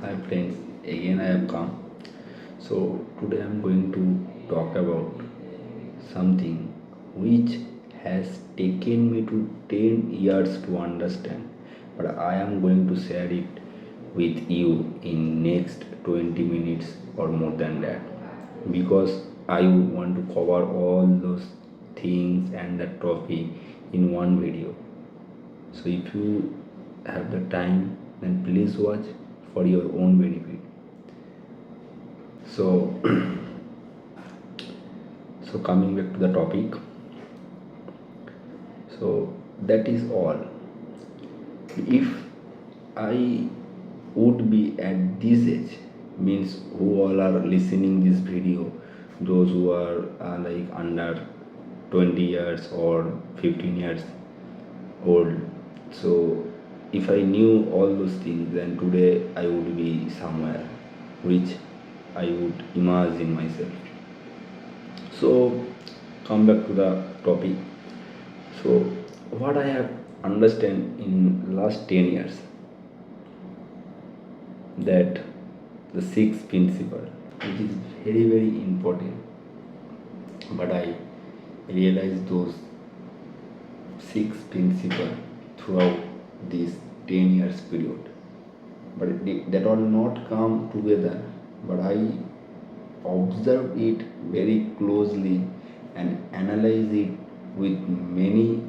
Hi friends, again I have come. So today I am going to talk about something which has taken me to 10 years to understand, but I am going to share it with you in next 20 minutes or more than that, because I want to cover all those things and the topic in one video. So if you have the time, then please watch for your own benefit. So, so coming back to the topic, so that is all. If I would be at this age, means who all are listening this video, those who are like under 20 years or 15 years old. So if I knew all those things, then today I would be somewhere which I would imagine myself. So come back to the topic. So what I have understand in last 10 years, that the sixth principle, which is very important, but I realized those six principles throughout this 10 years period, but that all not come together, but I observe it very closely and analyze it with many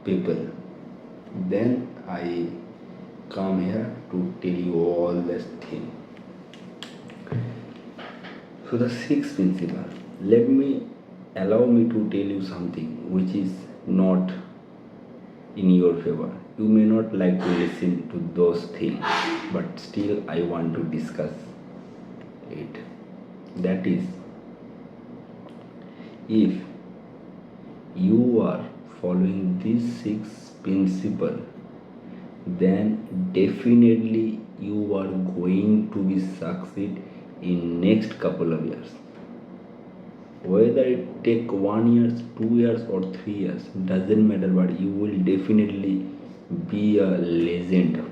people. Then I come here to tell you all this thing. So the sixth principle, allow me to tell you something which is not in your favor. You may not like to listen to those things, but still I want to discuss it. That is, if you are following these six principles, then definitely you are going to be succeed in next couple of years. Whether it take 1 year, 2 years or 3 years, doesn't matter, but you will definitely be a legend.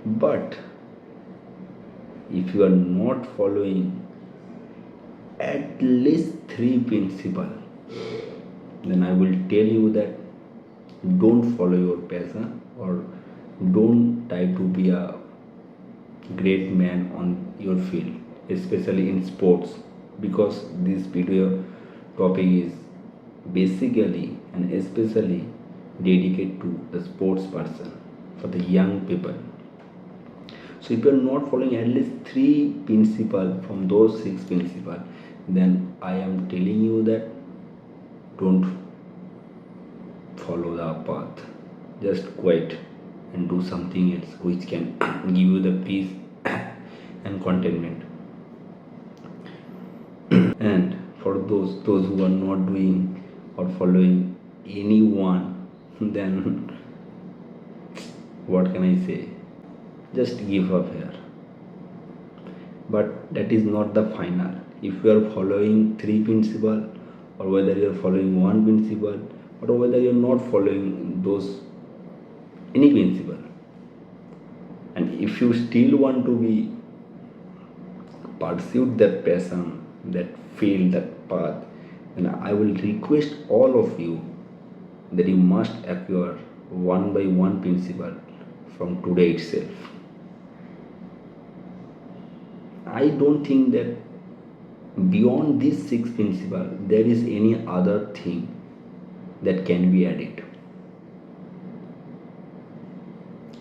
But if you are not following at least three principles, then I will tell you that don't follow your passion, or don't try to be a great man on your field, especially in sports, because this video topic is basically and especially dedicated to the sports person, for the young people. So if you are not following at least three principles from those six principles, then I am telling you that don't follow the path. Just quit and do something else which can give you the peace and contentment. And for those who are not doing or following anyone, then what can I say? Just give up here. But that is not the final. If you are following three principles, or whether you are following one principle, or whether you are not following those any principle, and if you still want to be pursued that passion, that field, that path, then I will request all of you that you must acquire one by one principle from today itself. I don't think that beyond these six principles there is any other thing that can be added.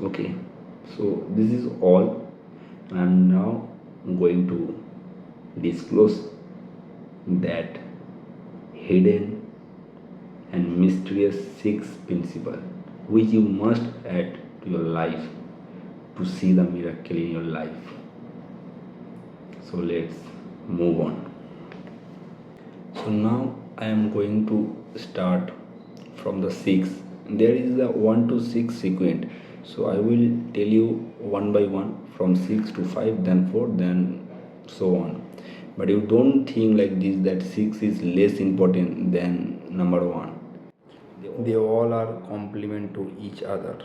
Okay, so this is all. I am now going to disclose that hidden and mysterious six principle which you must add to your life to see the miracle in your life. So let's move on. So now I am going to start from the six. There is the 1 to 6 sequence, so I will tell you one by one from 6 to 5, then 4, then so on. But you don't think like this that 6 is less important than number 1. They all are complement to each other.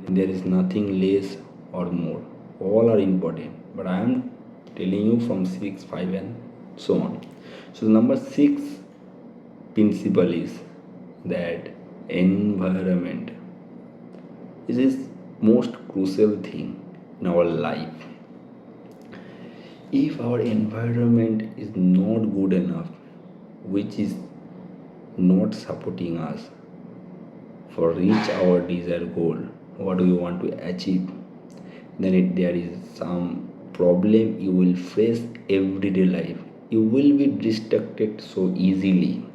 There is nothing less or more. All are important, but I am telling you from 6, 5, and so on. So the number 6 principle is that environment is most crucial thing in our life. If our environment is not good enough, which is not supporting us for reach our desired goal, what do you want to achieve, then there is some problem you will face everyday life. You will be distracted so easily.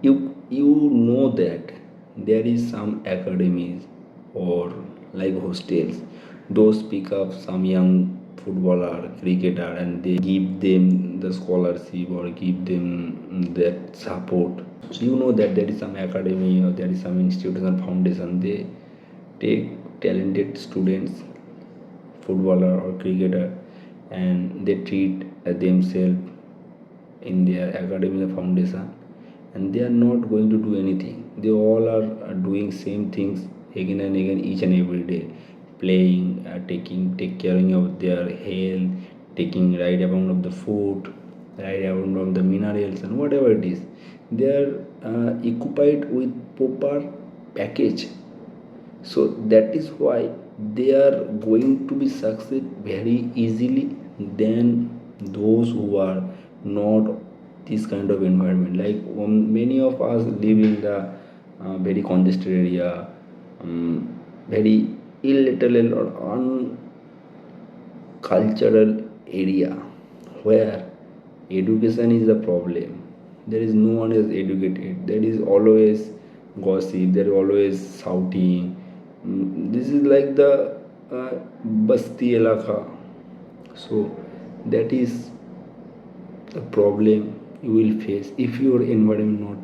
You know that there is some academies or like hostels, those pick up some young footballer, cricketer, and they give them the scholarship or give them that support. So you know that there is some academy or there is some institution foundation, they take talented students, footballer or cricketer, and they treat themselves in their academy or foundation, and they are not going to do anything. They all are doing same things again and again, each and every day, playing, take caring of their health, taking right amount of the food, right amount of the minerals, and whatever it is, they are occupied with proper package. So that is why they are going to be succeed very easily than those who are not this kind of environment. Like many of us live in the very congested area, very illiterate or uncultural area where education is a problem. There is no one is educated. There is always gossip. There is always shouting. This is like the basti elaka. So that is the problem you will face if your environment not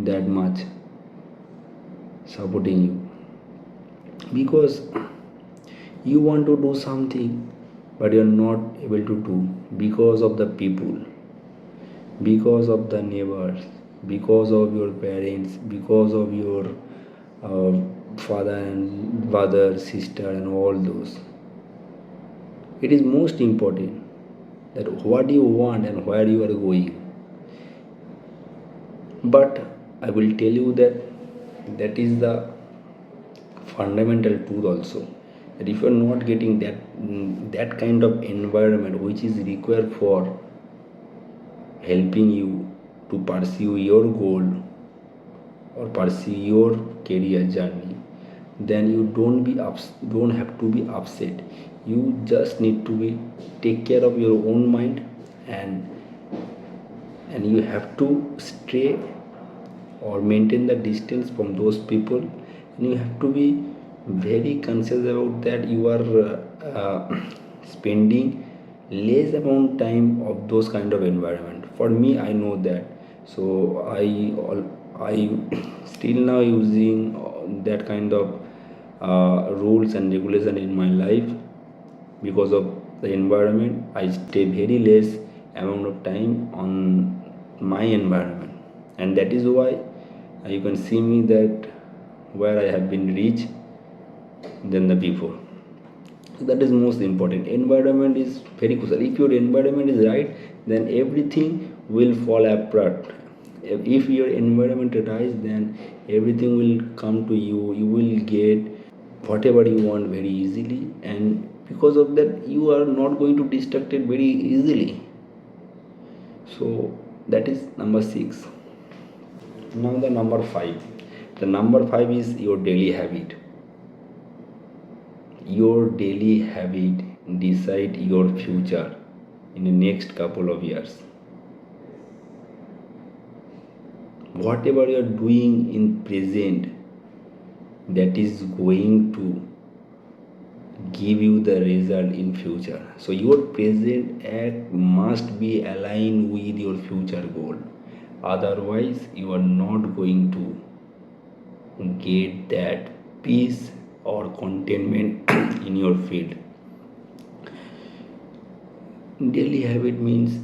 that much supporting you, because you want to do something but you are not able to do because of the people, because of the neighbors, because of your parents, because of your uh, father and brother, sister, and all those. It is most important that what you want and where you are going. But I will tell you that that is the fundamental truth also. That if you are not getting that kind of environment which is required for helping you to pursue your goal or pursue your career journey, then you don't have to be upset. You just need to be take care of your own mind, and you have to stay or maintain the distance from those people, and you have to be very conscious about that you are spending less amount time of those kind of environment. For me, I know that, so I still now using that kind of rules and regulation in my life. Because of the environment, I stay very less amount of time on my environment, and that is why you can see me that where I have been reached than the before. So that is most important. Environment is very crucial. If your environment is right, then everything will fall apart. If your environment is right, then everything will come to you. You will get whatever you want very easily, and because of that you are not going to distracted very easily. So that is number 6. Now the number 5. The number 5 is your daily habit. Your daily habit decide your future in the next couple of years. Whatever you are doing in present, that is going to give you the result in future. So your present act must be aligned with your future goal, otherwise you are not going to get that peace or contentment in your field. Daily habit means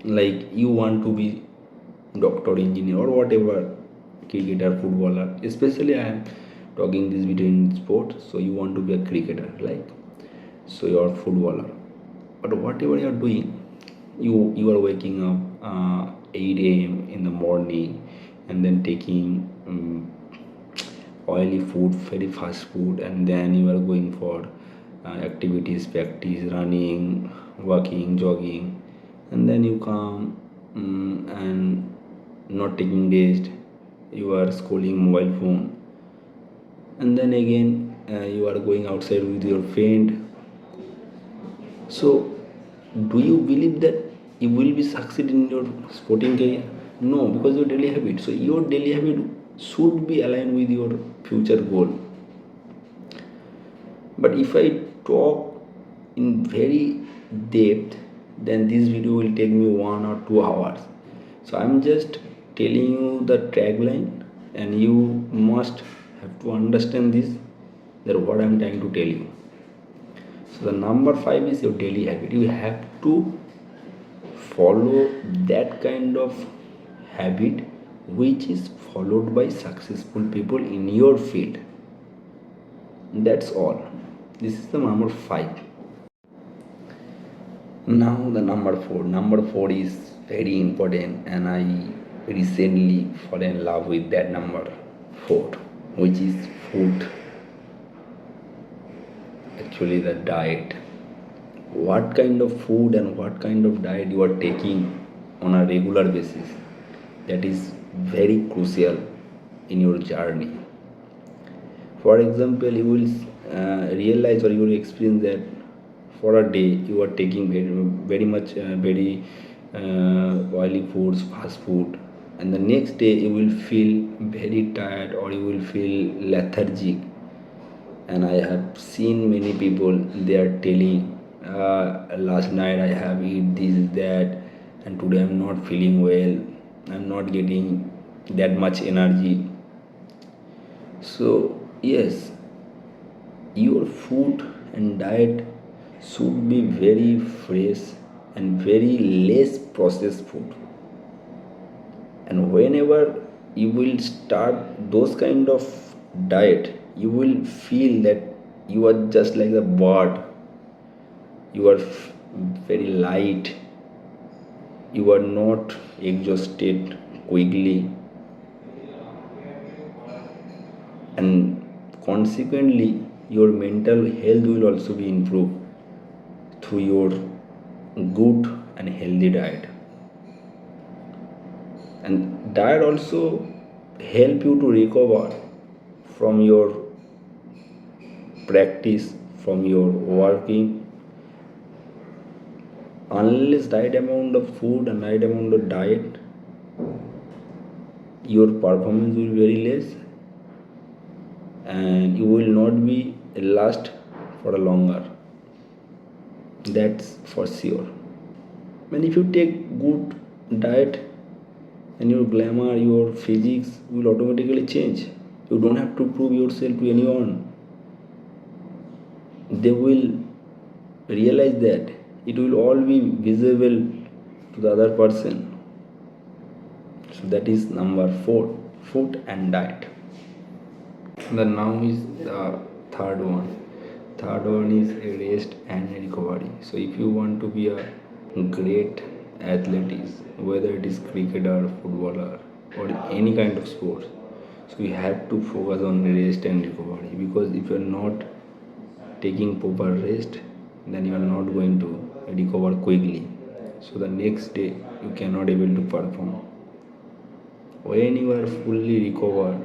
like you want to be doctor, engineer, or whatever, cricketer, footballer. Especially I am talking this video in sport, so you want to be a cricketer, like, so you're a footballer. But whatever you're doing, you are waking up 8 a.m. in the morning, and then taking oily food, very fast food, and then you are going for activities, practice, running, walking, jogging, and then you come and not taking rest, you are scrolling mobile phone, and then again you are going outside with your friend. So do you believe that you will be succeed in your sporting career? No, because your daily habit. So your daily habit should be aligned with your future goal. But if I talk in very depth, then this video will take me 1 or 2 hours. So I'm just telling you the tagline, and you must have to understand this, that what I'm trying to tell you. So the number 5 is your daily habit. You have to follow that kind of habit which is followed by successful people in your field. That's all. This is the number 5. Now the number 4. Number 4 is very important, and I recently fell in love with that number 4, which is food. Actually, the diet. What kind of food and what kind of diet you are taking on a regular basis, that is very crucial in your journey. For example, you will realize, or you will experience that for a day you are taking very much very oily foods, fast food, and the next day you will feel very tired, or you will feel lethargic. And I have seen many people, they are telling, last night I have eat this, that, and today I'm not feeling well, I'm not getting that much energy. So yes, your food and diet should be very fresh and very less processed food. And whenever you will start those kind of diet, you will feel that you are just like a bird. You are very light, you are not exhausted quickly, and consequently your mental health will also be improved through your good and healthy diet. And diet also help you to recover from your practice, from your working. Unless right amount of food and right amount of diet, your performance will be very less, and you will not be last for a longer. That's for sure. And if you take good diet, and your glamour, your physics will automatically change. You don't have to prove yourself to anyone. They will realize that it will all be visible to the other person. So that is number 4, food and diet. Then now is the third one. Third one is rest and recovery. So if you want to be a great athlete, whether it is cricketer, footballer, or any kind of sport, so you have to focus on rest and recovery, because if you are not taking proper rest, then you are not going to recover quickly. So the next day you cannot able to perform. When you are fully recovered,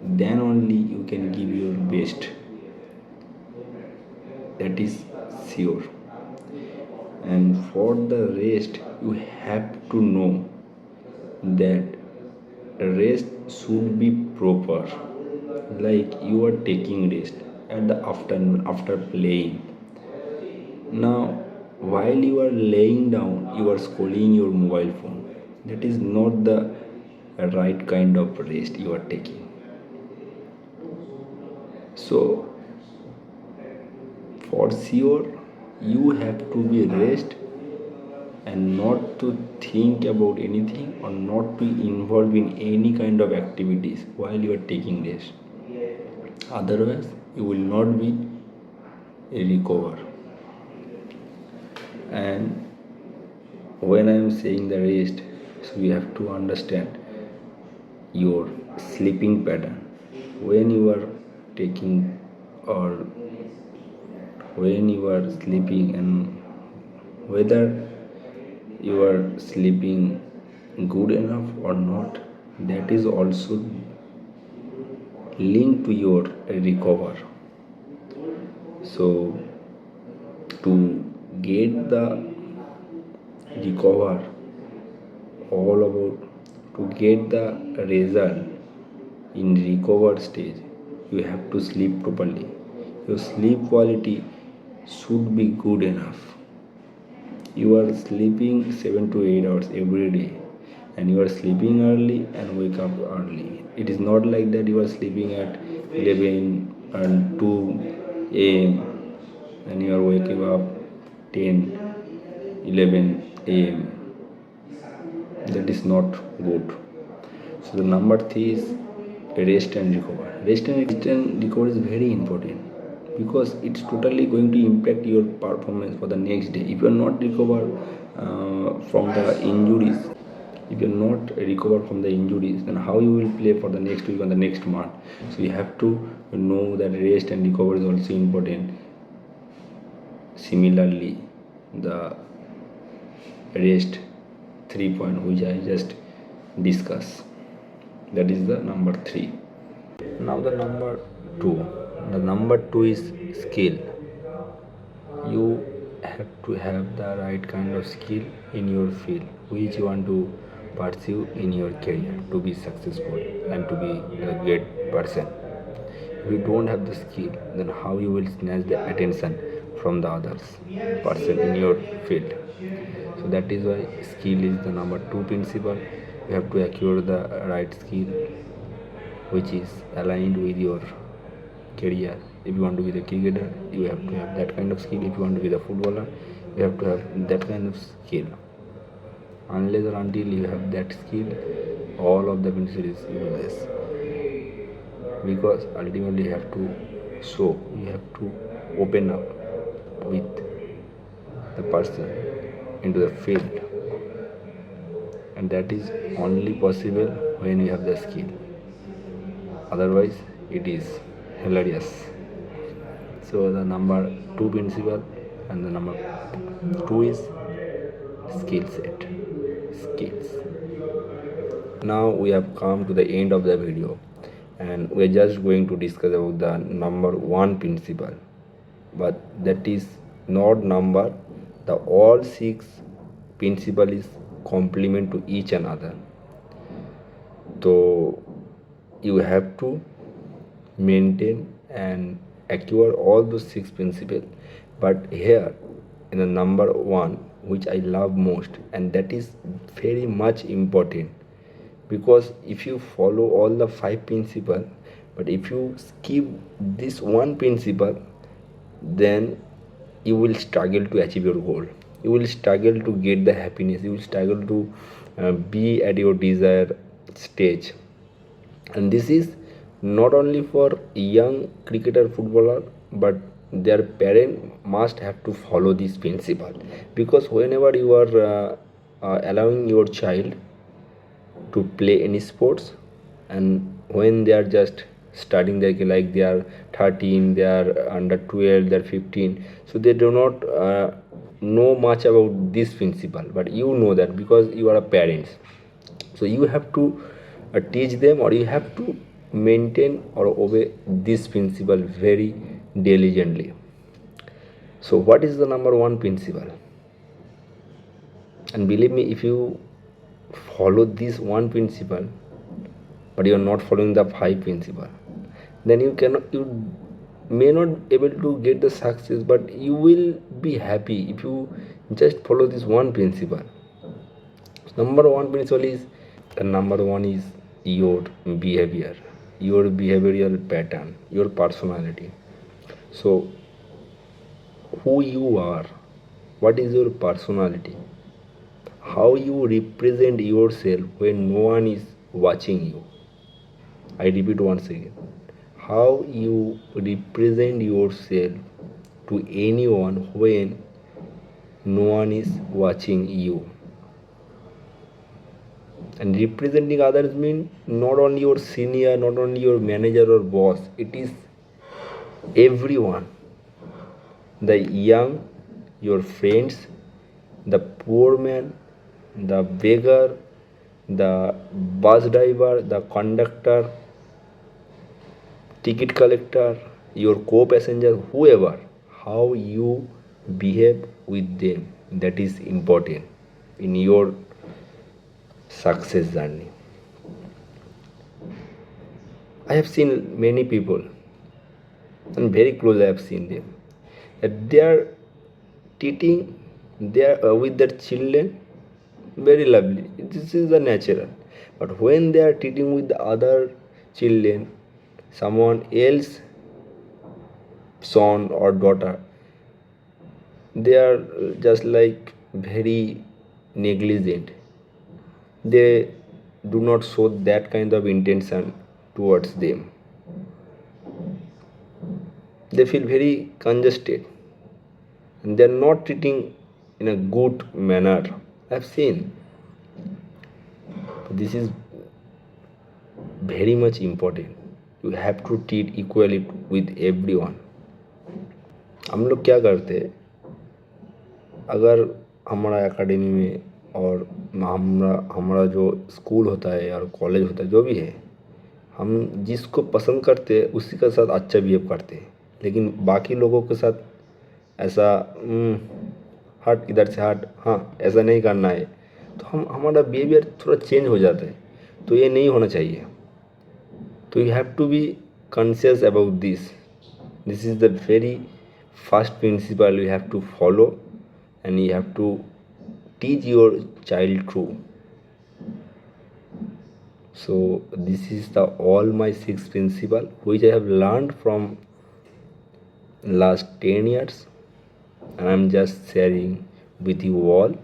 then only you can give your best. That is sure. And for the rest, you have to know that rest should be proper. Like you are taking rest at the afternoon after playing. Now, while you are laying down, you are scrolling your mobile phone. That is not the right kind of rest you are taking. So, for sure, you have to be rest and not to think about anything, or not to involve in any kind of activities while you are taking rest. Otherwise you will not be recover. And when I am saying the rest, so you have to understand your sleeping pattern. When you are taking or when you are sleeping, and whether you are sleeping good enough or not, that is also linked to your recover. So to get the recover all about, to get the result in recover stage, you have to sleep properly. Your sleep quality should be good enough. You are sleeping 7 to 8 hours every day, and you are sleeping early and wake up early. It is not like that you are sleeping at 11 and 2 a.m. and you are waking up 10 11 a.m. That is not good. So the number 3 is rest and recover. Rest and recover is very important, because it's totally going to impact your performance for the next day. If you are not recover from the injuries, if you are not recover from the injuries, then how you will play for the next week or the next month? So you have to know that rest and recover is also important. Similarly, the rest 3 point which I just discussed, that is the number 3. Now the number 2. The number 2 is skill. You have to have the right kind of skill in your field which you want to pursue in your career to be successful and to be a great person. If you don't have the skill, then how you will snatch the attention from the others person in your field? So that is why skill is the number 2 principle. You have to acquire the right skill which is aligned with your career. If you want to be the cricketer, you have to have that kind of skill. If you want to be the footballer, you have to have that kind of skill. Unless or until you have that skill, all of the principle is useless, because ultimately you have to show, you have to open up with the person into the field, and that is only possible when you have the skill. Otherwise it is hilarious. So the number 2 principle and the number 2 is skill set, skills. Now we have come to the end of the video, and we are just going to discuss about the number 1 principle, but that is not number. The all 6 principle is complement to each another. So you have to maintain and acquire all those 6 principles. But here in the number 1, which I love most, and that is very much important, because if you follow all the 5 principles, but if you skip this one principle, then you will struggle to achieve your goal. You will struggle to get the happiness. You will struggle to be at your desired stage. And this is not only for young cricketer, footballer, but their parent must have to follow this principle, because whenever you are allowing your child to play any sports, and when they are just starting like they are 13, they are under 12, they are 15, so they do not know much about this principle, but you know that because you are a parents. So you have to teach them, or you have to maintain or obey this principle very diligently. So what is the number 1 principle? And believe me, if you follow this one principle but you are not following the 5 principle, then you may not able to get the success, but you will be happy if you just follow this one principle. Number 1 principle is, the number 1 is your behavior, your behavioral pattern, your personality. So who you are, what is your personality, how you represent yourself when no one is watching you. I repeat once again, how you represent yourself to anyone when no one is watching you. And representing others means not only your senior, not only your manager or boss, it is everyone, the young, your friends, the poor man, the beggar, the bus driver, the conductor, ticket collector, your co-passenger, whoever, how you behave with them, that is important in your success journey. I have seen many people, and very close I have seen them, that they are treating their with their children very lovely. This is the natural. But when they are treating with the other children, someone else son or daughter, they are just like very negligent. They do not show that kind of intention towards them. They feel very congested and they are not treating in a good manner. I've seen this is very much important. You have to treat equally with everyone. हम लोग क्या करते हैं, अगर हमारा academy में और हमारा जो स्कूल होता है और कॉलेज होता है, जो भी है, हम जिसको पसंद करते हैं उसी के साथ अच्छा बिहेव करते हैं, लेकिन बाकी लोगों के साथ ऐसा हट, इधर से हट, हाँ ऐसा नहीं करना है, तो हमारा बिहेवियर थोड़ा चेंज हो जाता है. तो ये नहीं होना चाहिए. तो you have to be conscious about this. This is the very first principle you have to follow, and you have to teach your child through. So this is the all my 6 principle which I have learned from last 10 years, and I'm just sharing with you all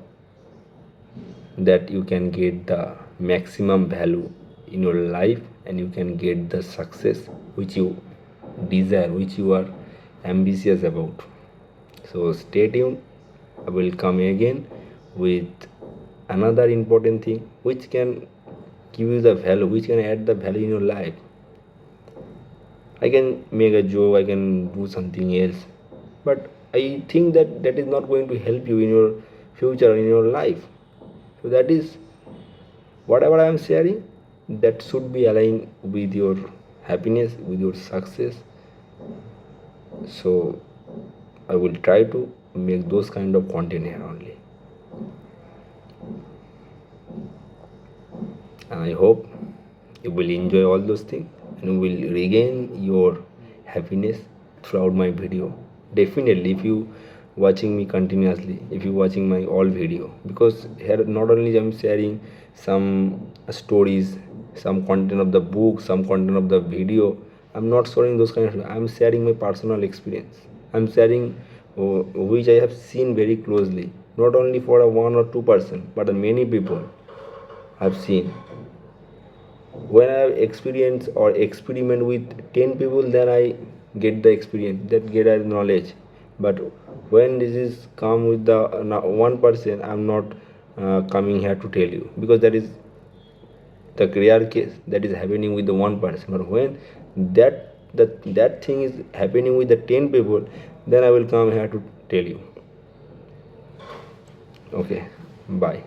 that you can get the maximum value in your life, and you can get the success which you desire, which you are ambitious about. So stay tuned. I will come again with another important thing which can give you the value, which can add the value in your life. I can make a joke, I can do something else, but I think that that is not going to help you in your future, in your life. So that is whatever I am sharing, that should be aligned with your happiness, with your success. So I will try to make those kind of content here only, and I hope you will enjoy all those things and you will regain your happiness throughout my video. Definitely, if you watching me continuously, if you watching my all video, because here not only I'm sharing some stories, some content of the book, some content of the video, I'm not sharing those kind of, I'm sharing my personal experience. I'm sharing which I have seen very closely, not only for a 1 or 2%, but many people I've seen. When I experience or experiment with 10 people, then I get the experience, that get a knowledge. But when this is come with the 1%, I'm not coming here to tell you, because that is the rare case that is happening with the 1%. But when that thing is happening with the 10 people, then I will come here to tell you. Okay, bye.